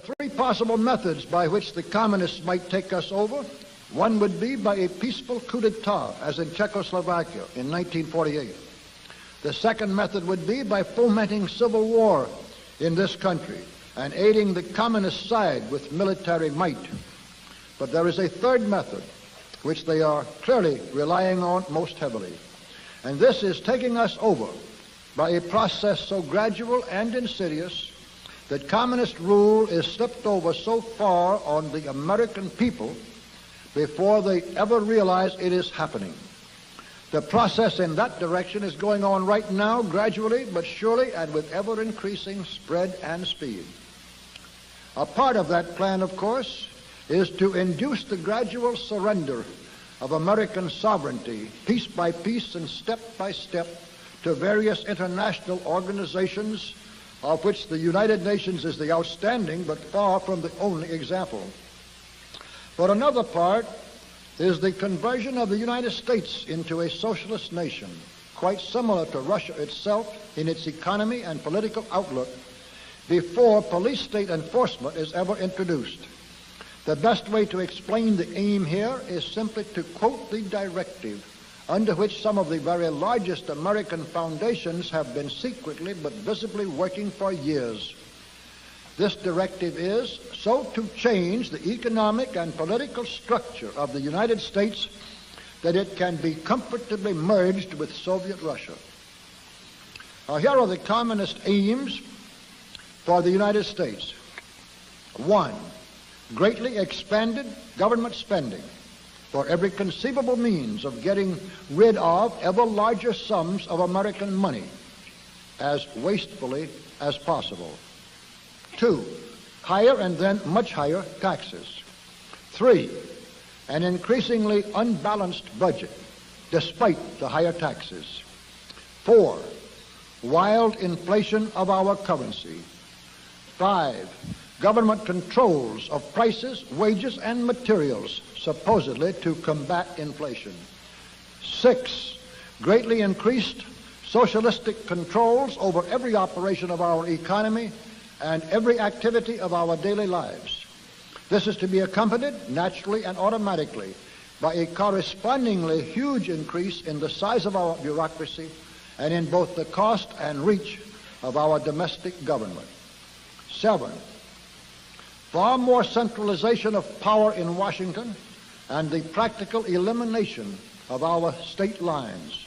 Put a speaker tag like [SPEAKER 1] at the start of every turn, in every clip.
[SPEAKER 1] three possible methods by which the communists might take us over. One would be by a peaceful coup d'etat, as in Czechoslovakia in 1948. The second method would be by fomenting civil war in this country and aiding the communist side with military might. But there is a third method, which they are clearly relying on most heavily, and this is taking us over by a process so gradual and insidious that communist rule is slipped over so far on the American people before they ever realize it is happening. The process in that direction is going on right now, gradually but surely, and with ever-increasing spread and speed. A part of that plan, of course, is to induce the gradual surrender of American sovereignty, piece by piece and step by step, to various international organizations, of which the United Nations is the outstanding but far from the only example. But another part is the conversion of the United States into a socialist nation, quite similar to Russia itself in its economy and political outlook, before police state enforcement is ever introduced. The best way to explain the aim here is simply to quote the directive under which some of the very largest American foundations have been secretly but visibly working for years. This directive is so to change the economic and political structure of the United States that it can be comfortably merged with Soviet Russia. Now, here are the communist aims for the United States. 1. Greatly expanded government spending for every conceivable means of getting rid of ever larger sums of American money as wastefully as possible. 2. Higher and then much higher taxes. 3. An increasingly unbalanced budget despite the higher taxes. 4. Wild inflation of our currency. 5. Government controls of prices, wages, and materials, supposedly to combat inflation. 6. Greatly increased socialistic controls over every operation of our economy and every activity of our daily lives. This is to be accompanied, naturally and automatically, by a correspondingly huge increase in the size of our bureaucracy and in both the cost and reach of our domestic government. 7. Far more centralization of power in Washington and the practical elimination of our state lines.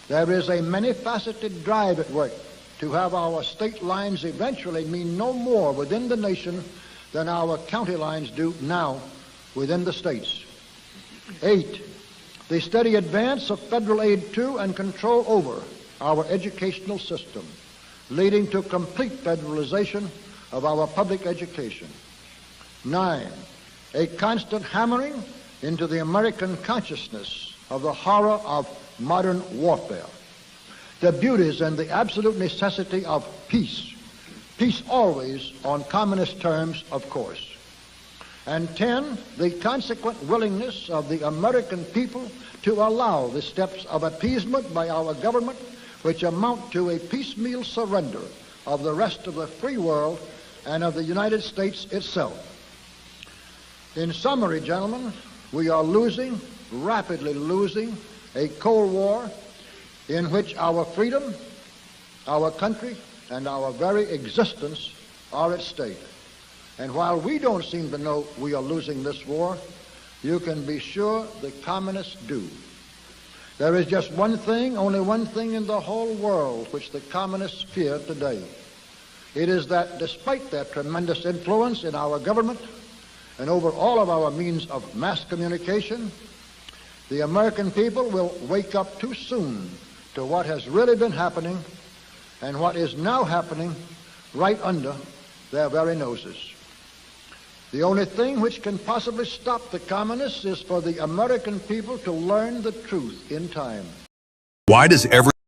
[SPEAKER 1] There is a many-faceted drive at work to have our state lines eventually mean no more within the nation than our county lines do now within the states. 8. The steady advance of federal aid to and control over our educational system, leading to complete federalization of our public education. 9. A constant hammering into the American consciousness of the horror of modern warfare, the beauties and the absolute necessity of peace, peace always on communist terms, of course. And 10, the consequent willingness of the American people to allow the steps of appeasement by our government, which amount to a piecemeal surrender of the rest of the free world and of the United States itself. In summary, gentlemen, we are losing, rapidly losing, a Cold War in which our freedom, our country, and our very existence are at stake. And while we don't seem to know we are losing this war, you can be sure the communists do. There is just one thing, only one thing in the whole world which the communists fear today. It is that despite their tremendous influence in our government and over all of our means of mass communication, the American people will wake up too soon to what has really been happening and what is now happening right under their very noses. The only thing which can possibly stop the communists is for the American people to learn the truth in time.
[SPEAKER 2] Why does every